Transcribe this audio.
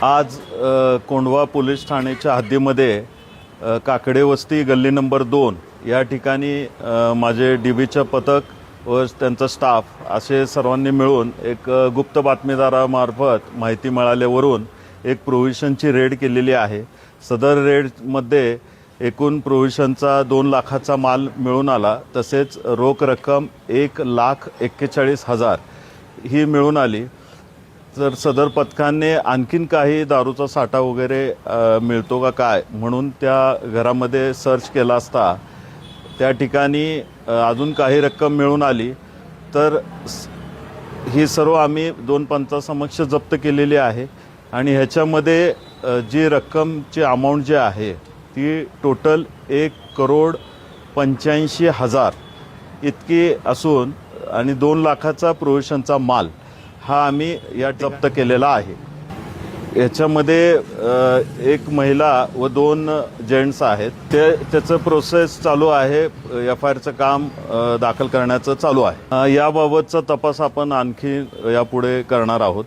आज कोंढवा पोलीस ठाण्याच्या हद्दीमध्ये काकडे वस्ती गल्ली नंबर 2 या ठिकाणी माझे डीबीचं पथक व त्यांचा स्टाफ असे सर्वांनी मिळून एक गुप्त बातमीदारामार्फत माहिती मिळाल्यावरून एक प्रोव्हिजनची रेड केलेली आहे। सदर रेडमध्ये एकूण प्रोव्हिजनचा 2 लाखाचा माल मिळून आला, तसेच रोख रक्कम 1,41,40,000 ही मिळून आली। तर सदर पथकाने आणखीन काही दारूचा साठा वगैरे मिळतो का काय म्हणून त्या घरामध्ये सर्च केला असता त्या ठिकाणी अजून काही रक्कम मिळून आली। तर ही सर्व आम्ही 2 पंचासमक्ष जप्त केलेली आहे आणि ह्याच्यामध्ये जी रक्कमची अमाऊंट जी आहे ती टोटल 1,85,00,000 इतकी असून आणि 2 लाखाचा प्रोव्हिजनचा माल हा आम्ही या जप्त केलेला आहे। याच्यामध्ये एक महिला व 2 जेंट्स आहेत। त्याचं प्रोसेस चालू आहे, FIRचं काम दाखल करण्याचं चालू आहे। याबाबतचा तपास आपण आणखी यापुढे करणार आहोत।